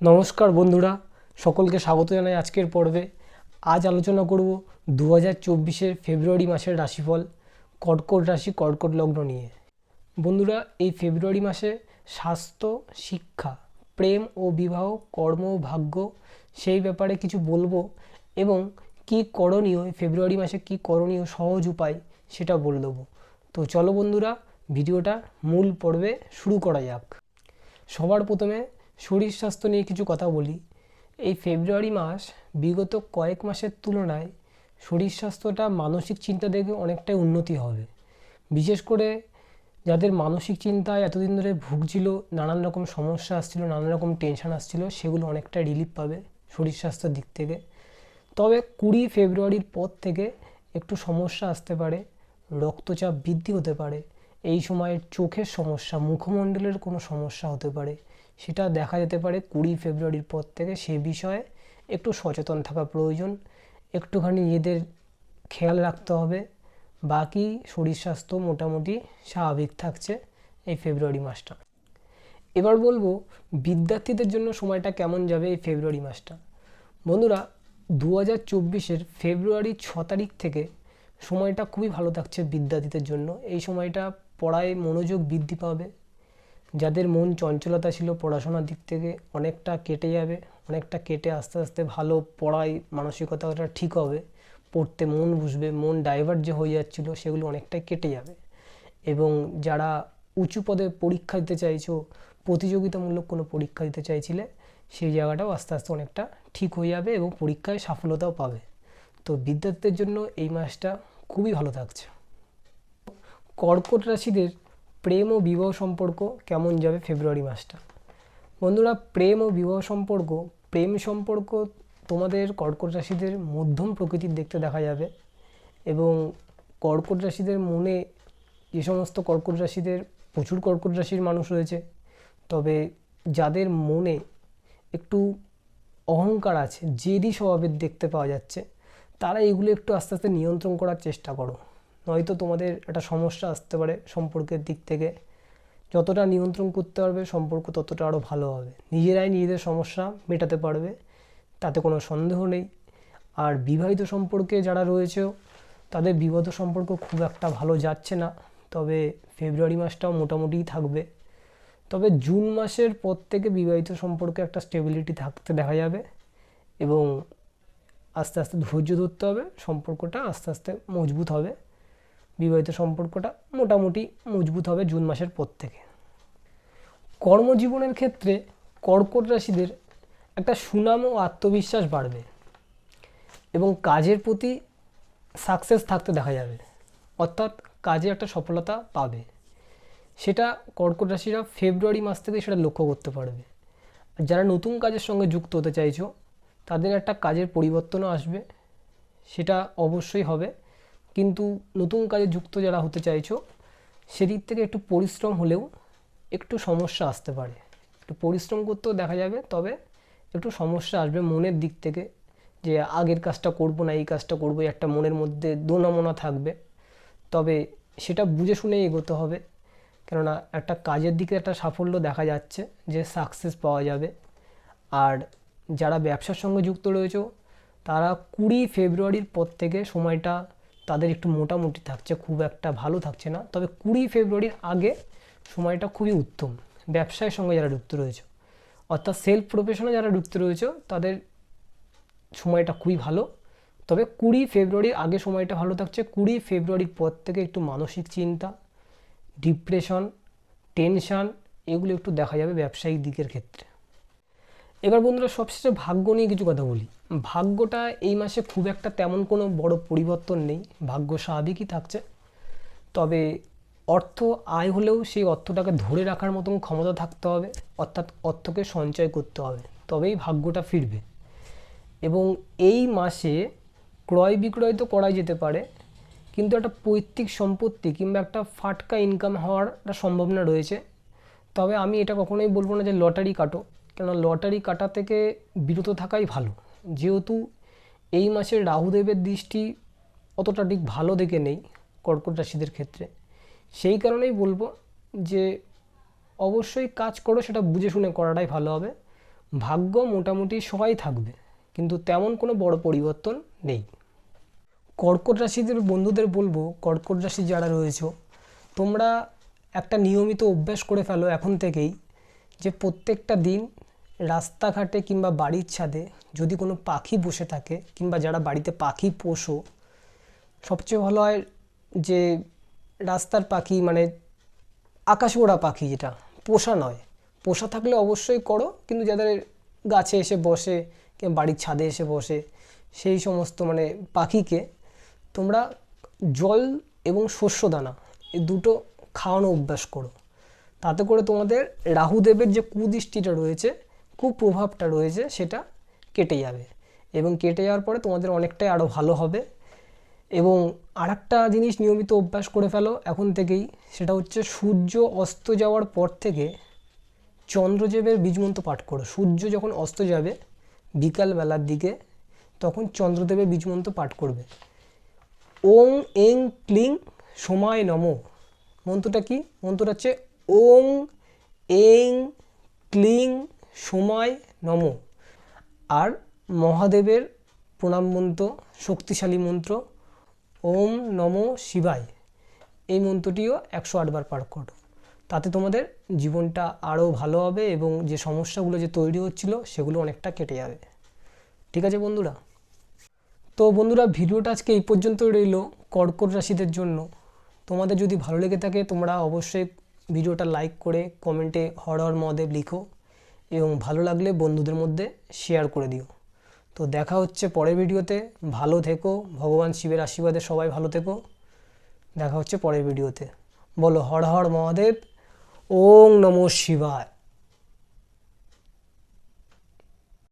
নমস্কার বন্ধুরা, সকলকে স্বাগত জানাই আজকের পর্বে। আজ আলোচনা করব 2024-এর ফেব্রুয়ারি মাসের রাশিফল, কর্কট রাশি কর্কট লগ্ন নিয়ে। বন্ধুরা, এই ফেব্রুয়ারি মাসে স্বাস্থ্য, শিক্ষা, প্রেম ও বিবাহ, কর্ম ও ভাগ্য সেই ব্যাপারে কিছু বলবো এবং কি করণীয়, ফেব্রুয়ারি মাসে কি করণীয় সহজ উপায় সেটা বলে দেবো। তো চলো বন্ধুরা, ভিডিওটা মূল পর্বে শুরু করা যাক। সবার প্রথমে শরীর স্বাস্থ্য নিয়ে কিছু কথা বলি। এই ফেব্রুয়ারি মাস বিগত কয়েক মাসের তুলনায় শরীর স্বাস্থ্যটা মানসিক চিন্তা থেকে অনেকটাই উন্নতি হবে। বিশেষ করে যাদের মানসিক চিন্তায় এতদিন ধরে ভুগছিল, নানান রকম সমস্যা আসছিল, নানান রকম টেনশন আসছিল, সেগুলো অনেকটা রিলিফ পাবে শরীর স্বাস্থ্যের দিক থেকে। তবে 20 ফেব্রুয়ারির পর থেকে একটু সমস্যা আসতে পারে, রক্তচাপ বৃদ্ধি হতে পারে, এই সময়ের চোখের সমস্যা, মুখমণ্ডলের কোনো সমস্যা হতে পারে, সেটা দেখা যেতে পারে 20 ফেব্রুয়ারির পর থেকে। সে বিষয়ে একটু সচেতন থাকা প্রয়োজন, একটুখানি নিজেদের খেয়াল রাখতে হবে। বাকি শরীর স্বাস্থ্য মোটামুটি স্বাভাবিক থাকছে এই ফেব্রুয়ারি মাসটা। এবার বলবো বিদ্যার্থীদের জন্য সময়টা কেমন যাবে এই ফেব্রুয়ারি মাসটা। বন্ধুরা, 2024-এর ফেব্রুয়ারি 6 তারিখ থেকে সময়টা খুবই ভালো থাকছে বিদ্যার্থীদের জন্য। এই সময়টা পড়ায় মনোযোগ বৃদ্ধি পাবে। যাদের মন চঞ্চলতা ছিল পড়াশোনার দিক থেকে অনেকটা কেটে যাবে, অনেকটা কেটে আস্তে আস্তে ভালো পড়ায় মানসিকতাটা ঠিক হবে, পড়তে মন বসবে, মন ডাইভার্ট যে হয়ে যাচ্ছিলো সেগুলো অনেকটাই কেটে যাবে। এবং যারা উঁচু পদে পরীক্ষা দিতে চাইছো, প্রতিযোগিতামূলক কোনো পরীক্ষা দিতে চাইছিলে, সেই জায়গাটাও আস্তে আস্তে অনেকটা ঠিক হয়ে যাবে এবং পরীক্ষায় সাফল্যতাও পাবে। তো বিদ্যার্থীদের জন্য এই মাসটা খুবই ভালো থাকছে। কর্কট রাশিদের প্রেম ও বিবাহ সম্পর্ক কেমন যাবে ফেব্রুয়ারি মাসটা। বন্ধুরা, প্রেম ও বিবাহ সম্পর্ক, প্রেম সম্পর্ক তোমাদের কর্কট রাশিদের মধ্যম প্রকৃতির দেখতে দেখা যাবে। এবং কর্কট রাশিদের মনে, যে সমস্ত কর্কট রাশিদের, প্রচুর কর্কট রাশির মানুষ রয়েছে, তবে যাদের মনে একটু অহংকার আছে, জেদি স্বভাবের দেখতে পাওয়া যাচ্ছে, তারা এগুলো একটু আস্তে আস্তে নিয়ন্ত্রণ করার চেষ্টা করো, নয়তো তোমাদের একটা সমস্যা আসতে পারে সম্পর্কের দিক থেকে। যতটা নিয়ন্ত্রণ করতে পারবে সম্পর্ক ততটা আরও ভালো হবে, নিজেরাই নিজেদের সমস্যা মেটাতে পারবে, তাতে কোনো সন্দেহ নেই। আর বিবাহিত সম্পর্কে যারা রয়েছে, তাদের বিবাহিত সম্পর্ক খুব একটা ভালো যাচ্ছে না, তবে ফেব্রুয়ারি মাসটাও মোটামুটিই থাকবে। তবে জুন মাসের পর থেকে বিবাহিত সম্পর্কে একটা স্টেবিলিটি থাকতে দেখা যাবে এবং আস্তে আস্তে ধৈর্য ধরতে হবে, সম্পর্কটা আস্তে আস্তে মজবুত হবে। বিবাহিত সম্পর্কটা মোটামুটি মজবুত হবে জুন মাসের পর থেকে। কর্মজীবনের ক্ষেত্রে কর্কট রাশিদের একটা সুনাম ও আত্মবিশ্বাস বাড়বে এবং কাজের প্রতি সাকসেস থাকতে দেখা যাবে, অর্থাৎ কাজে একটা সফলতা পাবে। সেটা কর্কট রাশিরা ফেব্রুয়ারি মাস থেকে সেটা লক্ষ্য করতে পারবে। আর যারা নতুন কাজের সঙ্গে যুক্ত হতে চাইছো, তাদের একটা কাজের পরিবর্তনও আসবে, সেটা অবশ্যই হবে। কিন্তু নতুন কাজে যুক্ত যারা হতে চাইছো, সেদিক থেকে একটু পরিশ্রম হলেও একটু সমস্যা আসতে পারে, একটু পরিশ্রম করতেও দেখা যাবে, তবে একটু সমস্যা আসবে মনের দিক থেকে, যে আগের কাজটা করব না এই কাজটা করবো, একটা মনের মধ্যে দোনামোনা থাকবে। তবে সেটা বুঝে শুনে এগোতে হবে, কেননা একটা কাজের দিকে একটা সাফল্য দেখা যাচ্ছে, যে সাকসেস পাওয়া যাবে। আর যারা ব্যবসার সঙ্গে যুক্ত রয়েছে, তারা 20 ফেব্রুয়ারির পর থেকে সময়টা তাদের একটু মোটামুটি থাকছে, খুব একটা ভালো থাকছে না। তবে 20 ফেব্রুয়ারির আগে সময়টা খুবই উত্তম ব্যবসায়ের সঙ্গে যারা যুক্ত রয়েছে, অর্থাৎ সেলফ প্রফেশনে যারা যুক্ত রয়েছে, তাদের সময়টা খুবই ভালো। তবে 20 ফেব্রুয়ারির আগে সময়টা ভালো থাকছে। 20 ফেব্রুয়ারির পর থেকে একটু মানসিক চিন্তা, ডিপ্রেশন, টেনশান এগুলো একটু দেখা যাবে ব্যবসায়িক দিকের ক্ষেত্রে। এবার বন্ধুরা, সবশেষে ভাগ্য নিয়ে কিছু কথা বলি। ভাগ্যটা এই মাসে খুব একটা তেমন কোনো বড় পরিবর্তন নেই, ভাগ্য স্বাভাবিকই থাকছে। তবে অর্থ আয় হলেও সেই অর্থটাকে ধরে রাখার মতন ক্ষমতা থাকতে হবে, অর্থাৎ অর্থকে সঞ্চয় করতে হবে, তবেই ভাগ্যটা ফিরবে। এবং এই মাসে ক্রয় বিক্রয় তো করাই যেতে পারে, কিন্তু একটা পৈতৃক সম্পত্তি কিংবা একটা ফাটকা ইনকাম হওয়ার একটা সম্ভাবনা রয়েছে। তবে আমি এটা কখনোই বলবো না যে লটারি কাটো, কেননা লটারি কাটা থেকে বিরত থাকাই ভালো। যেহেতু এই মাসের রাহুদেবের দৃষ্টি অতটা ঠিক ভালো দিকে নেই কর্কট রাশিদের ক্ষেত্রে, সেই কারণেই বলবো যে অবশ্যই কাজ করো, সেটা বুঝে শুনে করাটাই ভালো হবে। ভাগ্য মোটামুটি সবাই থাকবে, কিন্তু তেমন কোনো বড় পরিবর্তন নেই। কর্কট রাশিদের বন্ধুদের বলবো, কর্কট রাশি যারা রয়েছে তোমরা একটা নিয়মিত অভ্যাস করে ফেলো এখন থেকেই, যে প্রত্যেকটা দিন রাস্তাঘাটে কিংবা বাড়ির ছাদে যদি কোনো পাখি বসে থাকে, কিংবা যারা বাড়িতে পাখি পোষো, সবচেয়ে ভালো হয় যে রাস্তার পাখি মানে আকাশে ওড়া পাখি, যেটা পোষা নয়, পোষা থাকলে অবশ্যই করো, কিন্তু যাদের গাছে এসে বসে কিংবা বাড়ির ছাদে এসে বসে সেই সমস্ত মানে পাখিকে তোমরা জল এবং শস্য দানা এই দুটো খাওয়ানো অভ্যাস করো। তাতে করে তোমাদের রাহুদেবের যে কুদৃষ্টিটা রয়েছে, কুপ্রভাবটা রয়েছে, সেটা কেটে যাবে, এবং কেটে যাওয়ার পরে তোমাদের অনেকটাই আরও ভালো হবে। এবং আরেকটা জিনিস নিয়মিত অভ্যাস করে ফেলো এখন থেকেই, সেটা হচ্ছে সূর্য অস্ত যাওয়ার পর থেকে চন্দ্রদেবের বীজমন্ত্র পাঠ করো। সূর্য যখন অস্ত যাবে বিকালবেলার দিকে, তখন চন্দ্রদেবের বীজমন্ত্র পাঠ করবে। ওং এং ক্লিং সোমায় নমো। মন্ত্রটা কি? মন্ত্রটা হচ্ছে ওং এং ক্লিং সোমায় নমো। আর মহাদেবের প্রণাম মন্ত্র, শক্তিশালী মন্ত্র ওম নমো শিবায়, এই মন্ত্রটিও 108 বার পাঠ করো। তাতে তোমাদের জীবনটা আরও ভালো হবে এবং যে সমস্যাগুলো যে তৈরি হচ্ছিল সেগুলো অনেকটা কেটে যাবে। ঠিক আছে বন্ধুরা? তো বন্ধুরা, ভিডিওটা আজকে এই পর্যন্তই রইল কর্কট রাশিদের জন্য। তোমাদের যদি ভালো লেগে থাকে তোমরা অবশ্যই ভিডিওটা লাইক করে কমেন্টে হর হর মহাদেব লিখো, এবং ভালো লাগলে বন্ধুদের মধ্যে শেয়ার করে দিও। তো দেখা হচ্ছে পরের ভিডিওতে। ভালো থেকো, ভগবান শিবের আশীর্বাদে সবাই ভালো থেকো। দেখা হচ্ছে পরের ভিডিওতে। বলো হর হর মহাদেব, ওং নমঃ শিবায়।